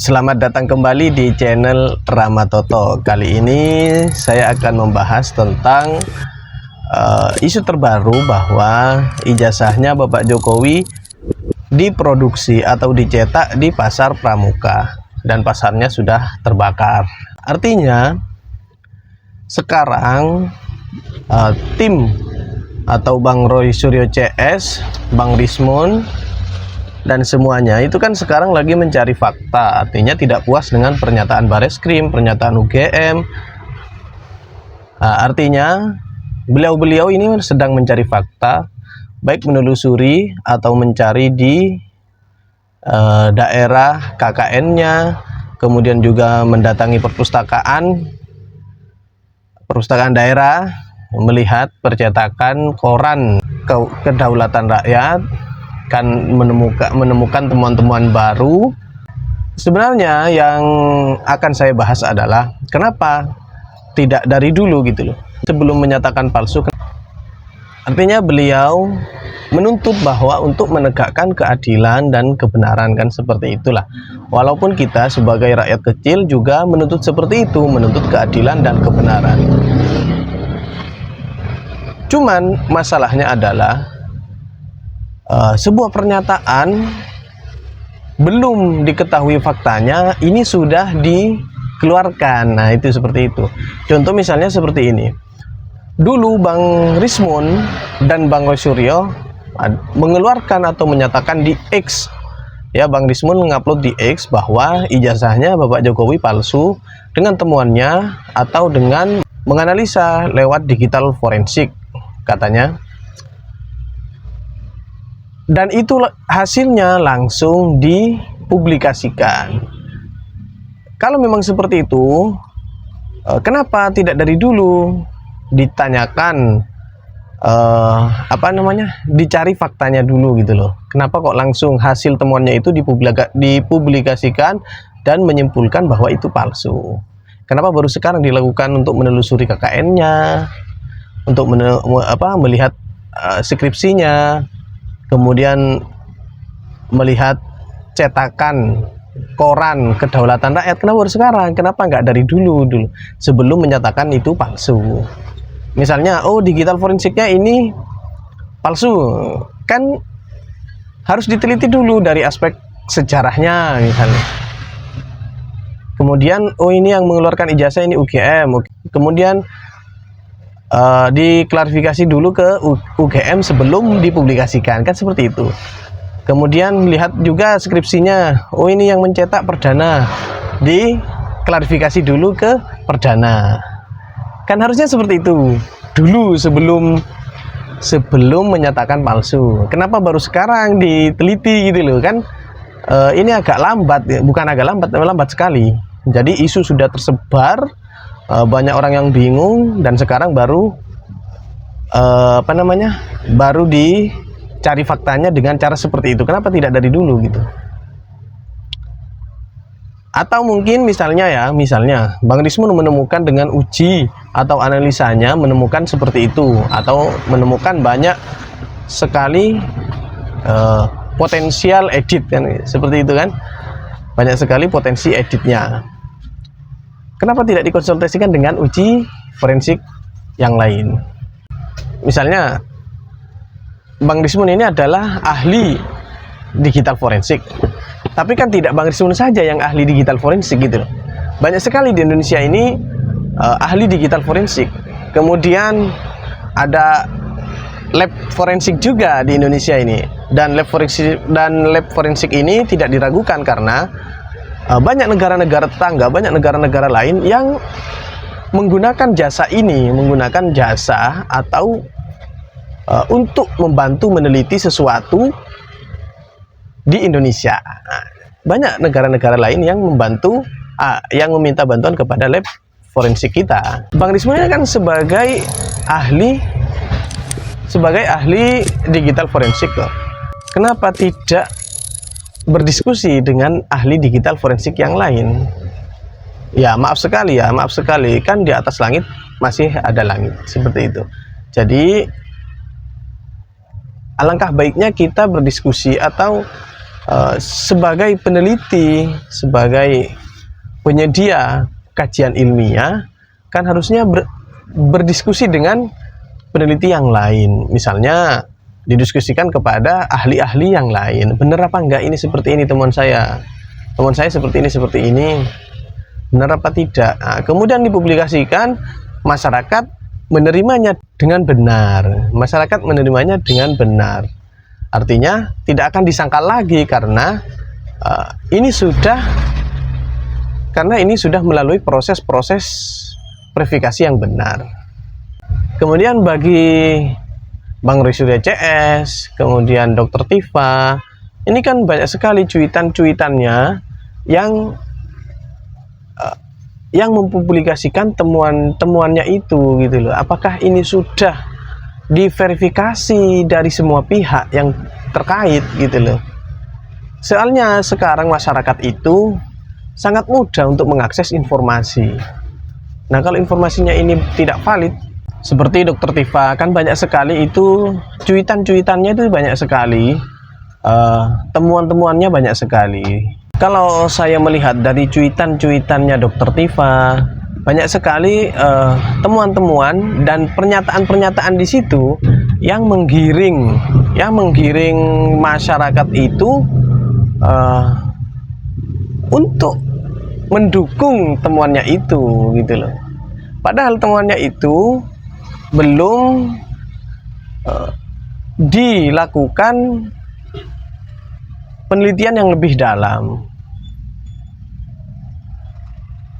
Selamat datang kembali di channel Rama Toto. Kali ini saya akan membahas tentang isu terbaru bahwa ijazahnya Bapak Jokowi diproduksi atau dicetak di pasar Pramuka dan pasarnya sudah terbakar. Artinya sekarang tim atau Bang Roy Suryo CS, Bang Rismon dan semuanya itu kan sekarang lagi mencari fakta, artinya tidak puas dengan pernyataan Bareskrim, pernyataan UGM. Artinya beliau-beliau ini sedang mencari fakta, baik menelusuri atau mencari di daerah KKN-nya, kemudian juga mendatangi perpustakaan daerah, melihat percetakan koran kedaulatan rakyat, kan menemukan temuan-temuan baru. Sebenarnya yang akan saya bahas adalah kenapa tidak dari dulu gitu loh, sebelum menyatakan palsu. Artinya beliau menuntut bahwa untuk menegakkan keadilan dan kebenaran, kan seperti itulah. Walaupun kita sebagai rakyat kecil juga menuntut seperti itu, menuntut keadilan dan kebenaran. Cuman masalahnya adalah sebuah pernyataan belum diketahui faktanya ini sudah dikeluarkan. Nah, itu seperti itu. Contoh misalnya seperti ini. Dulu Bang Rismon dan Bang Roy Suryo mengeluarkan atau menyatakan di X, ya, Bang Rismon mengupload di X bahwa ijazahnya Bapak Jokowi palsu dengan temuannya atau dengan menganalisa lewat digital forensik katanya. Dan itu hasilnya langsung dipublikasikan. Kalau memang seperti itu, kenapa tidak dari dulu ditanyakan, dicari faktanya dulu gitu loh. Kenapa kok langsung hasil temuannya itu dipublikasikan dan menyimpulkan bahwa itu palsu? Kenapa baru sekarang dilakukan untuk menelusuri KKN-nya, untuk melihat skripsinya, kemudian melihat cetakan koran kedaulatan rakyat? Kenapa baru sekarang? Kenapa nggak dari dulu sebelum menyatakan itu palsu? Misalnya, oh, digital forensiknya ini palsu, kan harus diteliti dulu dari aspek sejarahnya misalnya. Kemudian, oh, ini yang mengeluarkan ijazah ini UGM. Kemudian diklarifikasi dulu ke UGM sebelum dipublikasikan, kan seperti itu. Kemudian lihat juga skripsinya, oh, ini yang mencetak Perdana, diklarifikasi dulu ke Perdana. Kan harusnya seperti itu dulu sebelum menyatakan palsu. Kenapa baru sekarang diteliti gitu loh, kan ini agak lambat, bukan agak lambat, lambat sekali. Jadi isu sudah tersebar, banyak orang yang bingung, dan sekarang baru baru dicari faktanya dengan cara seperti itu. Kenapa tidak dari dulu gitu? Atau mungkin misalnya Bang Rismon menemukan dengan uji atau analisanya menemukan seperti itu, atau menemukan banyak sekali potensial edit, kan seperti itu kan, banyak sekali potensi editnya. Kenapa tidak dikonsultasikan dengan uji forensik yang lain? Misalnya Bang Rismon ini adalah ahli digital forensik, tapi kan tidak Bang Rismon saja yang ahli digital forensik gitu loh. Banyak sekali di Indonesia ini ahli digital forensik. Kemudian ada lab forensik juga di Indonesia ini, dan lab forensik ini tidak diragukan karena banyak negara-negara tetangga, banyak negara-negara lain yang menggunakan jasa ini, menggunakan jasa atau untuk membantu meneliti sesuatu di Indonesia. Banyak negara-negara lain yang membantu, yang meminta bantuan kepada lab forensik kita. Bang Rismon kan sebagai ahli digital forensik loh. Kenapa tidak berdiskusi dengan ahli digital forensik yang lain? Ya, maaf sekali, kan di atas langit masih ada langit, seperti itu. Jadi alangkah baiknya kita berdiskusi atau sebagai peneliti, sebagai penyedia kajian ilmiah, kan harusnya berdiskusi dengan peneliti yang lain. Misalnya didiskusikan kepada ahli-ahli yang lain. Benar apa enggak ini seperti ini teman saya? Teman saya seperti ini. Benar apa tidak? Nah, kemudian dipublikasikan, masyarakat menerimanya dengan benar. Masyarakat menerimanya dengan benar. Artinya tidak akan disangkal lagi karena ini sudah melalui proses-proses verifikasi yang benar. Kemudian bagi Bang Roy Surya CS, kemudian Dr. Tifa, ini kan banyak sekali cuitan-cuitannya yang mempublikasikan temuan-temuannya itu gitu loh. Apakah ini sudah diverifikasi dari semua pihak yang terkait gitu loh. Soalnya sekarang masyarakat itu sangat mudah untuk mengakses informasi. Nah, kalau informasinya ini tidak valid, seperti Dr. Tifa, kan banyak sekali itu cuitan-cuitannya itu banyak sekali, temuan-temuannya banyak sekali. Kalau saya melihat dari cuitan-cuitannya Dr. Tifa, banyak sekali temuan-temuan dan pernyataan-pernyataan di situ yang menggiring masyarakat itu untuk mendukung temuannya itu gitu loh. Padahal temuannya itu belum dilakukan penelitian yang lebih dalam.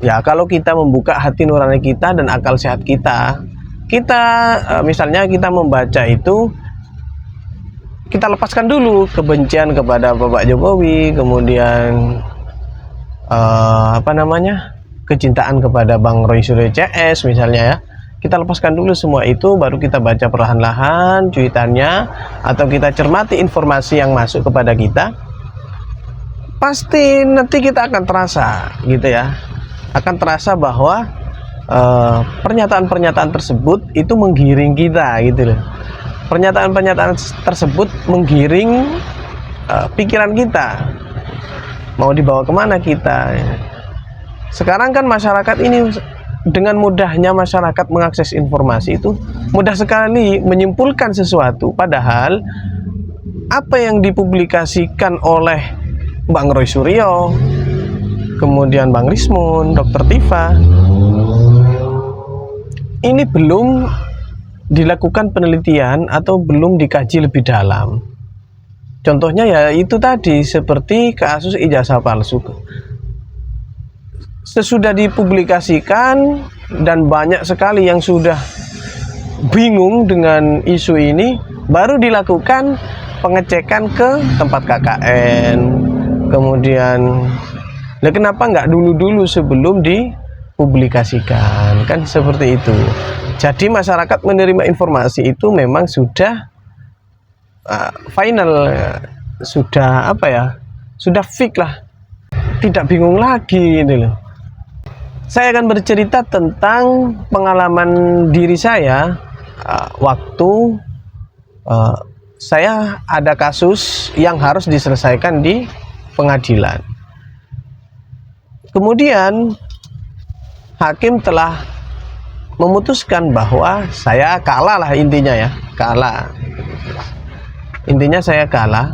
Ya, kalau kita membuka hati nurani kita dan akal sehat kita, misalnya kita membaca itu, kita lepaskan dulu kebencian kepada Bapak Jokowi, kemudian kecintaan kepada Bang Roy Surya CS misalnya ya. Kita lepaskan dulu semua itu, baru kita baca perlahan-lahan cuitannya, atau kita cermati informasi yang masuk kepada kita. Pasti nanti kita akan terasa gitu ya, akan terasa bahwa pernyataan-pernyataan tersebut itu menggiring kita gitu loh. Pernyataan-pernyataan tersebut menggiring pikiran kita, mau dibawa kemana kita. Sekarang kan masyarakat ini, dengan mudahnya masyarakat mengakses informasi itu mudah sekali menyimpulkan sesuatu, padahal apa yang dipublikasikan oleh Bang Roy Suryo, kemudian Bang Rismon, Dr. Tifa, ini belum dilakukan penelitian atau belum dikaji lebih dalam. Contohnya ya itu tadi, seperti kasus ijazah palsu. Sesudah dipublikasikan dan banyak sekali yang sudah bingung dengan isu ini, baru dilakukan pengecekan ke tempat KKN. Kemudian, kenapa nggak dulu-dulu sebelum dipublikasikan? Kan seperti itu. Jadi masyarakat menerima informasi itu memang sudah final, sudah sudah fix lah, tidak bingung lagi gitu loh. Saya akan bercerita tentang pengalaman diri saya waktu saya ada kasus yang harus diselesaikan di pengadilan. Kemudian hakim telah memutuskan bahwa saya kalah lah, intinya ya, kalah. Intinya saya kalah.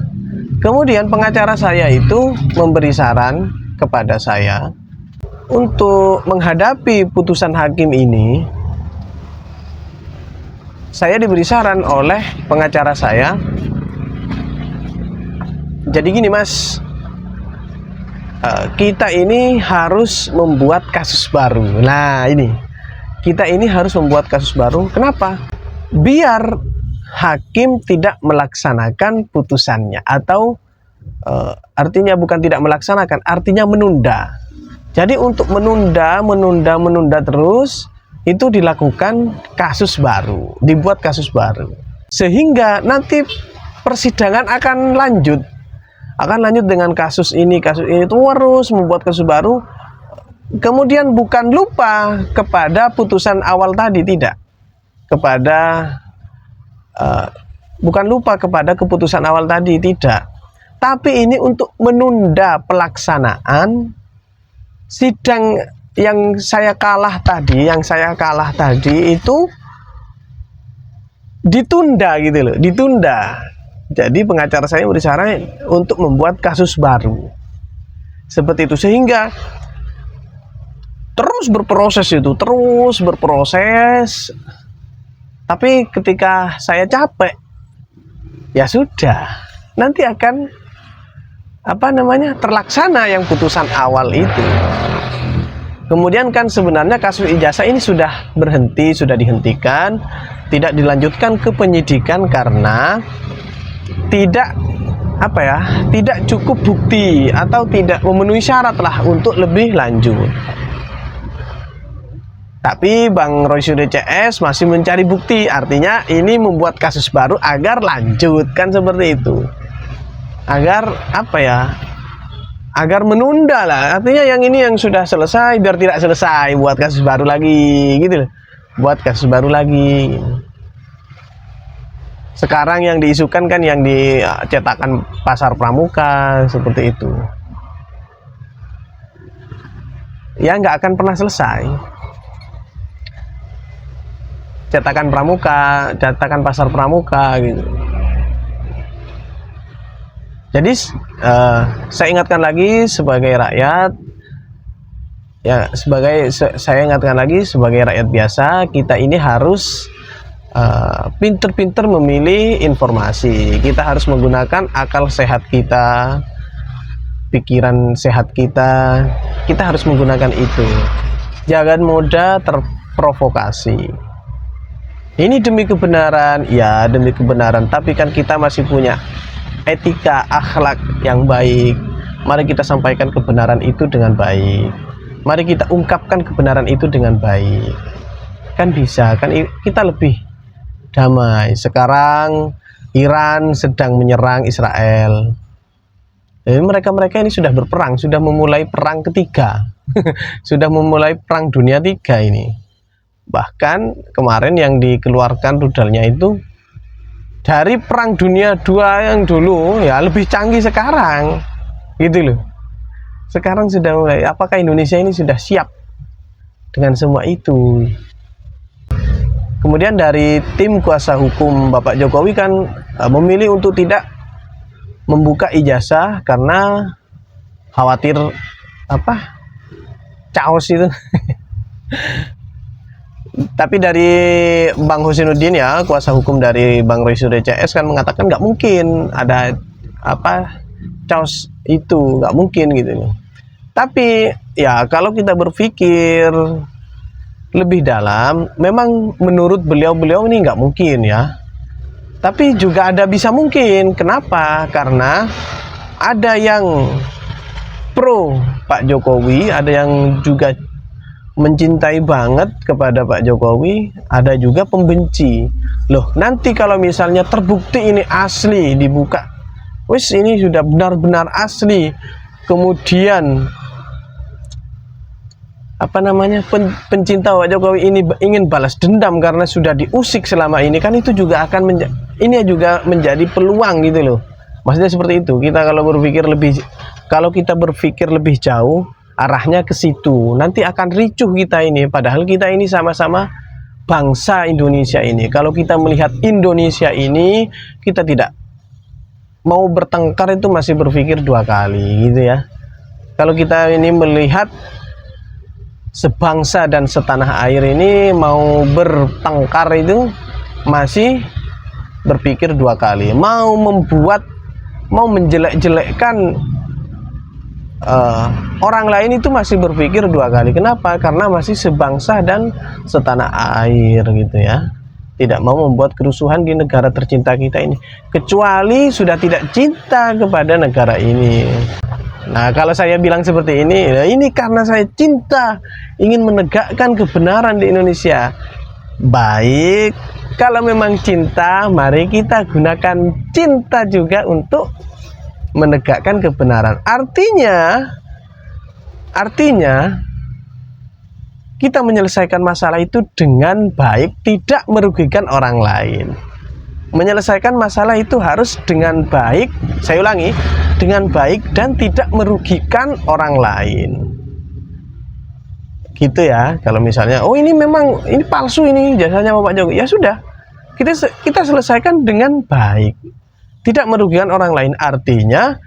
Kemudian pengacara saya itu memberi saran kepada saya untuk menghadapi putusan hakim ini. Saya diberi saran oleh pengacara saya, jadi gini Mas, kita ini harus membuat kasus baru. Nah ini, kita ini harus membuat kasus baru. Kenapa? Biar hakim tidak melaksanakan putusannya, atau artinya bukan tidak melaksanakan, artinya menunda. Jadi untuk menunda terus, itu dilakukan kasus baru, dibuat kasus baru, sehingga nanti persidangan akan lanjut dengan kasus ini terus membuat kasus baru. Kemudian bukan lupa kepada putusan awal tadi, tidak, bukan lupa kepada keputusan awal tadi, tidak, Tapi ini untuk menunda pelaksanaan sidang yang saya kalah tadi itu ditunda gitu loh, ditunda. Jadi pengacara saya memberi saran untuk membuat kasus baru. Seperti itu, sehingga terus berproses. Tapi ketika saya capek, ya sudah, nanti akan terlaksana yang putusan awal itu. Kemudian kan sebenarnya kasus ijazah ini sudah berhenti, sudah dihentikan, tidak dilanjutkan ke penyidikan karena tidak cukup bukti atau tidak memenuhi syarat lah untuk lebih lanjut. Tapi Bang Roy Suryo CS masih mencari bukti, artinya ini membuat kasus baru agar lanjut, kan seperti itu. Agar agar menunda lah, artinya yang ini yang sudah selesai biar tidak selesai, buat kasus baru lagi gitu loh. Buat kasus baru lagi. Sekarang yang diisukan kan yang dicetakan pasar pramuka, seperti itu. Ya nggak akan pernah selesai. Cetakan pramuka, cetakan pasar pramuka gitu. Jadi saya ingatkan lagi sebagai rakyat, ya saya ingatkan lagi sebagai rakyat biasa, kita ini harus pinter-pinter memilih informasi. Kita harus menggunakan akal sehat kita, pikiran sehat kita. Kita harus menggunakan itu. Jangan mudah terprovokasi. Ini demi kebenaran, ya demi kebenaran. Tapi kan kita masih punya etika, akhlak yang baik. Mari kita sampaikan kebenaran itu dengan baik. Mari kita ungkapkan kebenaran itu dengan baik. Kan bisa, kan kita lebih damai. Sekarang Iran sedang menyerang Israel. Jadi mereka ini sudah berperang, sudah memulai perang ketiga. Sudah memulai perang dunia 3 ini. Bahkan kemarin yang dikeluarkan rudalnya itu dari perang dunia 2 yang dulu, ya lebih canggih sekarang gitu loh. Sekarang sudah mulai, apakah Indonesia ini sudah siap dengan semua itu? Kemudian dari tim kuasa hukum Bapak Jokowi kan memilih untuk tidak membuka ijazah karena khawatir caos itu. Tapi dari Bang Husinuddin, ya kuasa hukum dari Bang Roy Suryo CS, kan mengatakan nggak mungkin ada caos itu, nggak mungkin gitu. Tapi ya kalau kita berpikir lebih dalam, memang menurut beliau ini nggak mungkin ya. Tapi juga ada bisa mungkin. Kenapa? Karena ada yang pro Pak Jokowi, ada yang juga mencintai banget kepada Pak Jokowi, ada juga pembenci. Loh, nanti kalau misalnya terbukti ini asli, dibuka, wis ini sudah benar-benar asli, kemudian pencinta Pak Jokowi ini ingin balas dendam karena sudah diusik selama ini, kan itu juga akan menjadi peluang gitu loh. Maksudnya seperti itu. Kalau kita berpikir lebih jauh, arahnya ke situ, nanti akan ricuh kita ini. Padahal kita ini sama-sama bangsa Indonesia ini. Kalau kita melihat Indonesia ini, kita tidak mau bertengkar itu masih berpikir 2 kali gitu ya. Kalau kita ini melihat sebangsa dan setanah air ini mau bertengkar itu masih berpikir 2 kali. Mau menjelek-jelekkan orang lain itu masih berpikir 2 kali. Kenapa? Karena masih sebangsa dan setanah air gitu ya. Tidak mau membuat kerusuhan di negara tercinta kita ini, kecuali sudah tidak cinta kepada negara ini. Nah, kalau saya bilang seperti ini karena saya cinta, ingin menegakkan kebenaran di Indonesia. Baik, kalau memang cinta, mari kita gunakan cinta juga untuk menegakkan kebenaran. Artinya kita menyelesaikan masalah itu dengan baik, tidak merugikan orang lain. Menyelesaikan masalah itu harus dengan baik, saya ulangi, dengan baik dan tidak merugikan orang lain. Gitu ya. Kalau misalnya, oh ini memang ini palsu ini jasanya Bapak Jokowi, ya sudah, kita selesaikan dengan baik, tidak merugikan orang lain. Artinya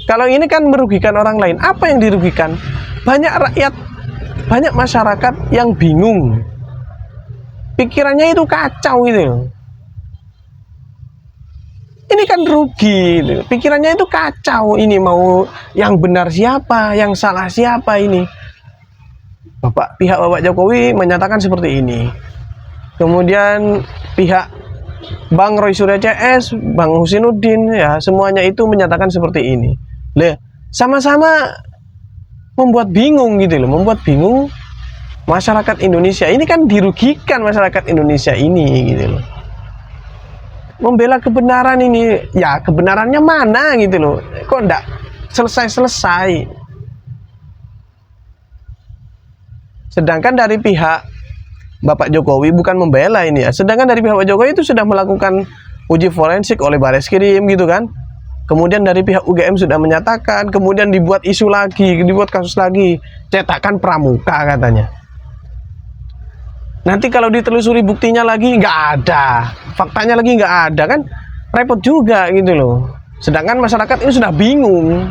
kalau ini kan merugikan orang lain, apa yang dirugikan? Banyak rakyat, banyak masyarakat yang bingung, pikirannya itu kacau gitu. Ini kan rugi gitu. Pikirannya itu kacau, ini mau yang benar siapa, yang salah siapa ini. Pihak Bapak Jokowi menyatakan seperti ini. Kemudian pihak Bang Roy Surya CS, Bang Husinuddin, ya semuanya itu menyatakan seperti ini. Sama-sama membuat bingung gitu loh, membuat bingung masyarakat Indonesia. Ini kan dirugikan masyarakat Indonesia ini gitu loh. Membela kebenaran ini, ya kebenarannya mana gitu loh, kok enggak selesai-selesai. Sedangkan dari pihak Bapak Jokowi bukan membela ini ya, sedangkan dari pihak Bapak Jokowi itu sudah melakukan uji forensik oleh Bareskrim gitu kan. Kemudian dari pihak UGM sudah menyatakan, kemudian dibuat isu lagi, dibuat kasus lagi, cetakan pramuka katanya. Nanti kalau ditelusuri buktinya lagi nggak ada, faktanya lagi nggak ada, kan repot juga gitu loh. Sedangkan masyarakat ini sudah bingung,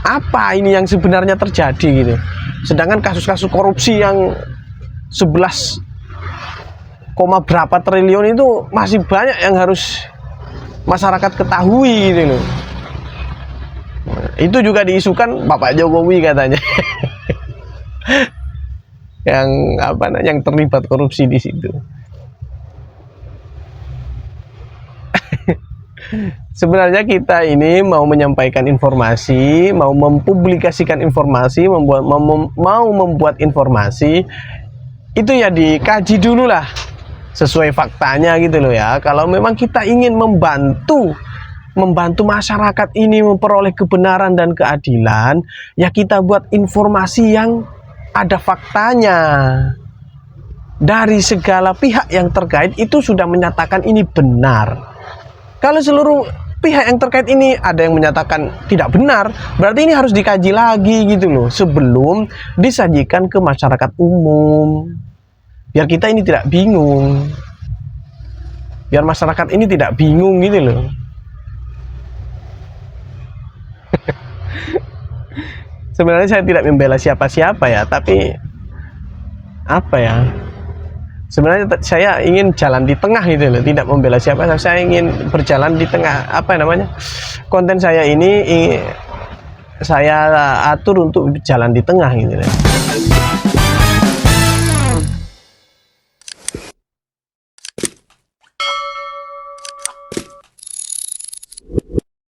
apa ini yang sebenarnya terjadi gitu. Sedangkan kasus-kasus korupsi yang 11, berapa triliun itu masih banyak yang harus masyarakat ketahui gitu loh. Itu juga diisukan Bapak Jokowi katanya. yang terlibat korupsi di situ. Sebenarnya kita ini mau menyampaikan informasi, mau mempublikasikan informasi, mau membuat informasi, itu ya dikaji dulu lah sesuai faktanya gitu loh ya. Kalau memang kita ingin membantu masyarakat ini memperoleh kebenaran dan keadilan, ya kita buat informasi yang ada faktanya. Dari segala pihak yang terkait itu sudah menyatakan ini benar. Kalau seluruh pihak yang terkait ini ada yang menyatakan tidak benar, berarti ini harus dikaji lagi gitu loh, sebelum disajikan ke masyarakat umum. Biar kita ini tidak bingung, biar masyarakat ini tidak bingung gitu loh. Sebenarnya saya tidak membela siapa-siapa ya, tapi apa ya, sebenarnya saya ingin jalan di tengah gitu loh, tidak membela siapa, saya ingin berjalan di tengah. Apa namanya, konten saya ini saya atur untuk jalan di tengah gitu loh.